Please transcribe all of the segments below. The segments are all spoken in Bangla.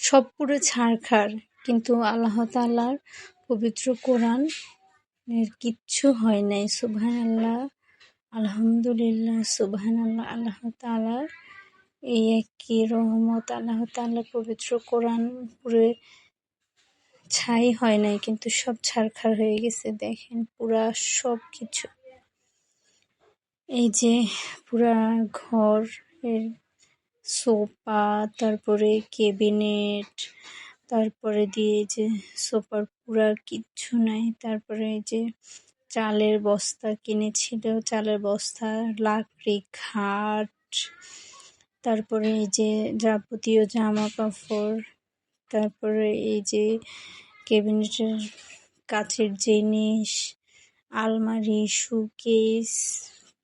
সব পুরো ছারখার, কিন্তু আল্লাহ তাআলার পবিত্র কোরআন এর কিচ্ছু হয় নাই। সুবহানাল্লাহ, আলহামদুলিল্লাহ, সুবহানাল্লাহ। আল্লাহ তাআলার এই একই রহমত। আল্লাহ তাআলার পবিত্র কোরআন পুরো ছাই হয় নাই, কিন্তু সব ছারখার হয়ে গেছে। দেখেন পুরা সব কিছু, এই যে পুরা ঘর এর সোফা, তারপরে ক্যাবিনেট, তারপরে দিয়ে যে সোফার পুরা কিচ্ছু নাই। তারপরে এই যে চালের বস্তা কিনেছিল, চালের বস্তা, লাকড়ি, খাট, তারপরে এই যে যাবতীয় জামা কাপড়, তারপরে এই যে ক্যাবিনেটের কাচের জিনিস, আলমারি, শোকেস,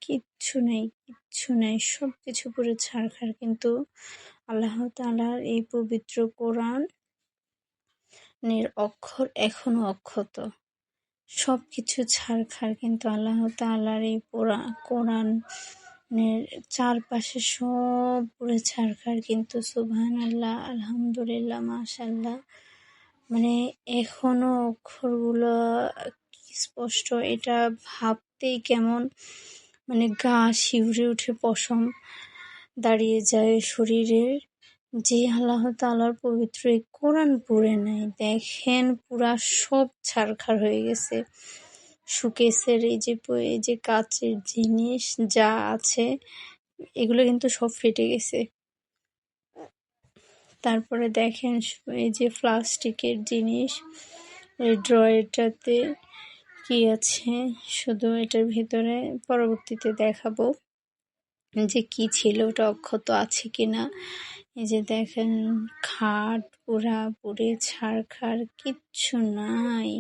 কিচ্ছু নেই, কিচ্ছু নেই। সব কিছু পুরো ছারখার, কিন্তু আল্লাহ তাআলার এই পবিত্র কোরআনের অক্ষর এখনো অক্ষত। সব কিছু ছারখার, কিন্তু আল্লাহ তাআলার এই কোরআনের চারপাশে সব পুরো ছারখার, কিন্তু সুবহানাল্লাহ, আলহামদুলিল্লাহ, মাশাআল্লাহ। মানে এখনো অক্ষরগুলো কি স্পষ্ট, এটা ভাবতেই কেমন মানে গা শিউরে উঠে, পশম দাঁড়িয়ে যায় শরীরের। যে আল্লাহ তাআলার পবিত্র এই কোরআন পড়ে নাই, দেখেন পুরা সব ছারখার হয়ে গেছে। শোকেসের এই যে কাচের জিনিস যা আছে, এগুলো কিন্তু সব ফেটে গেছে। তারপরে দেখেন এই যে প্লাস্টিকের জিনিস, এই ড্রয়ারটাতে কি আছে, শুধু এটার ভিতরে পরবর্তীতে দেখাবো যে কি ছিল, ওটা অক্ষত আছে কিনা। এই যে দেখেন খাট পুরা পুরে ছারখার, কিচ্ছু নাই,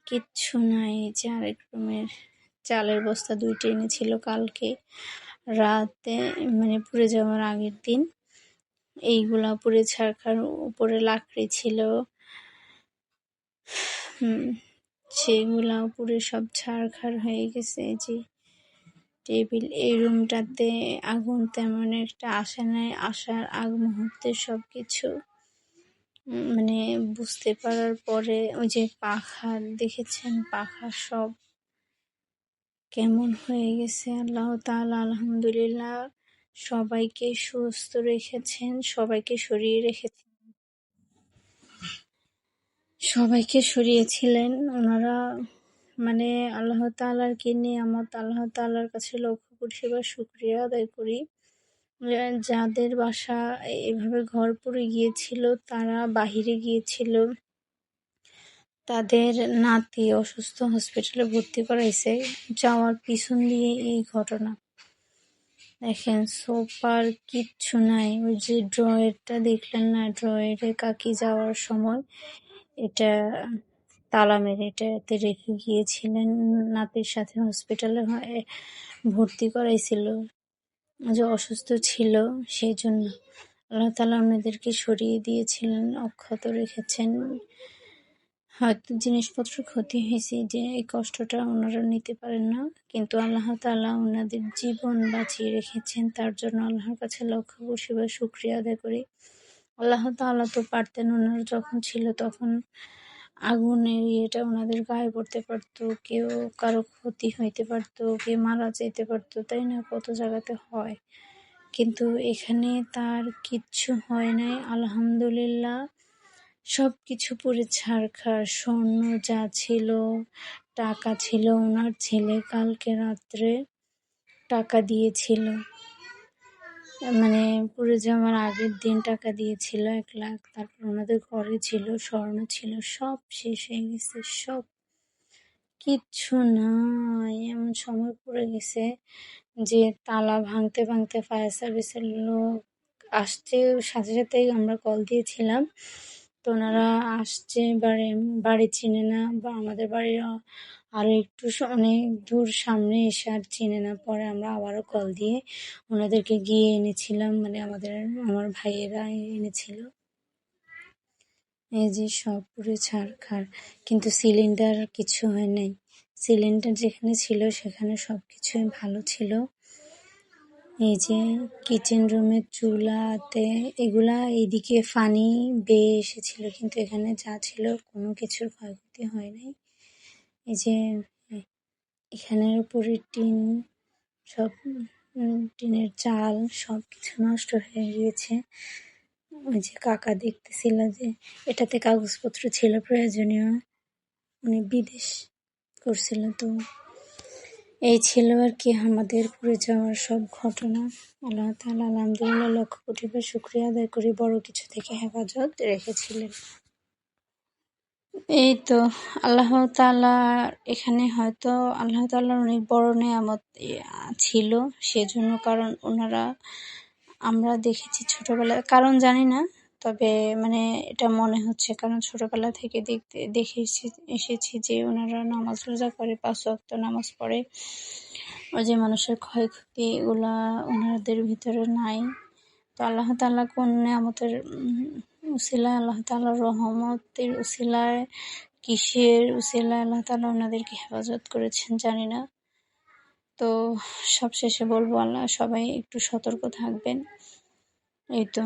কিচ্ছু নাই। এই যে আরেক রুমের চালের বস্তা 2টা এনেছিল কালকে রাতে, মানে পুড়ে যাওয়ার আগের দিন। এইগুলা পুড়ে ছারখার, উপরে লাকড়ি ছিল, সেগুলাও পুরো সব ছারখার হয়ে গেছে। এই যে টেবিল, এই রুমটাতে আগুন তেমন একটা আসে নাই, আসার আগ মুহূর্তে সবকিছু মানে বুঝতে পারার পরে ওই যে পাখা দেখেছেন, পাখা সব কেমন হয়ে গেছে। আল্লাহ তাআলা আলহামদুলিল্লাহ সবাইকে সুস্থ রেখেছেন, সবাইকে সরিয়েছিলেন ওনারা। মানে আল্লাহ তাআলার কি নিয়ামত, আল্লাহ তাআলার কাছে লক্ষ কোটি বার শুকরিয়া আদায় করি। যাদের বাসা এভাবে ঘর পুড়ে গিয়েছিল, তারা বাহিরে গিয়েছিল, তাদের নাতি অসুস্থ, হসপিটালে ভর্তি করাইছে, যাওয়ার পিছন দিয়ে এই ঘটনা। দেখেন সোফার কিচ্ছু নাই। ওই যে ড্রয়ারটা দেখলেন না, ড্রয়ারে কাকি যাওয়ার সময় এটা তালা মেরে এটাতে রেখে গিয়েছিলেন, নাতির সাথে হসপিটালে ভর্তি করাইছিল, যে অসুস্থ ছিল সেই জন্য। আল্লাহ তাআলা ওনাদেরকে সরিয়ে দিয়েছিলেন, অক্ষত রেখেছেন। হয়তো জিনিসপত্র ক্ষতি হয়েছে, যে এই কষ্টটা ওনারা নিতে পারেন না, কিন্তু আল্লাহ তাআলা ওনাদের জীবন বাঁচিয়ে রেখেছেন। তার জন্য আল্লাহর কাছে লক্ষ কোটি বার শুকরিয়া আদায় করি। আল্লাহ তাআলা তো পারতেন, ওনারা যখন ছিল তখন আগুনের ইয়েটা ওনাদের গায়ে পড়তে পারতো, কেউ কারো ক্ষতি হইতে পারতো, কেউ মারা যেতে পারতো, তাই না? কত জায়গাতে হয়, কিন্তু এখানে তার কিচ্ছু হয় নাই, আলহামদুলিল্লাহ। সব কিছু পুড়ে ছারখার। স্বর্ণ যা ছিল, টাকা ছিল, ওনার ছেলে কালকে রাত্রে টাকা দিয়েছিল, মানে পুড়ে যাওয়ার আগের দিন টাকা দিয়েছিল 1 লাখ। তারপর ওনাদের ঘরে ছিল, স্বর্ণ ছিল, সব শেষ হয়ে গেছে, সব কিচ্ছু নাই। এমন সময় পড়ে গেছে যে তালা ভাঙতে ভাঙতে ফায়ার সার্ভিসের লোক আসছে, সাথে সাথেই আমরা কল দিয়েছিলাম, তো ওনারা আসছে। বাড়ি চিনে না, বা আমাদের বাড়ির আরও একটু অনেক দূর সামনে এসে আর চিনে না। পরে আমরা আবারও কল দিয়ে ওনাদেরকে গিয়ে এনেছিলাম, মানে আমার ভাইয়েরা এনেছিল। এই যে সব পুরো ছারখার, কিন্তু সিলিন্ডার কিছু হয় নাই। সিলিন্ডার যেখানে ছিল সেখানে সব কিছুই ভালো ছিল। এই যে কিচেন রুমের চুলাতে এগুলা এইদিকে পানি বেয়ে এসেছিল, কিন্তু এখানে যা ছিল কোনো কিছুর ক্ষয়ক্ষতি হয় নাই। এই যে এখানের উপরে টিন, সব টিনের চাল সব কিছু নষ্ট হয়ে গিয়েছে। ওই যে কাকা দেখতেছিল যে এটাতে কাগজপত্র ছিল প্রয়োজনীয়, উনি বিদেশ করছিল। তো এই ছিল আর কি আমাদের পুড়ে যাওয়ার সব ঘটনা। আল্লাহ তাআলা আলহামদুলিল্লাহ লক্ষ কোটিবার শুকরিয়া আদায় করি, বড় কিছু থেকে হেফাজত রেখেছিলেন। এই তো আল্লাহ তাআলা এখানে হয়তো আল্লাহ তাআলার অনেক বড় নেয়ামত ছিল সেজন্য, কারণ ওনারা আমরা দেখেছি ছোটবেলায়, কারণ জানি না, তবে মানে এটা মনে হচ্ছে কারণ ছোটবেলা থেকে দেখে এসেছি যে ওনারা নামাজ রোজা করে, 5 ওয়াক্ত নামাজ পড়ে। ওই যে মানুষের ক্ষয়ক্ষতি এগুলা ওনাদের ভিতরে নাই। তো আল্লাহ তাআলা কোন নেয়ামতের উসিলায়, আল্লাহ তাআলার রহমতের উসিলায়, কিসের উসিলায় আল্লাহ তাআলা ওনাদেরকে হেফাজত করেছেন জানি না। তো সবশেষে বলবো আল্লাহ সবাই একটু সতর্ক থাকবেন। এই তো।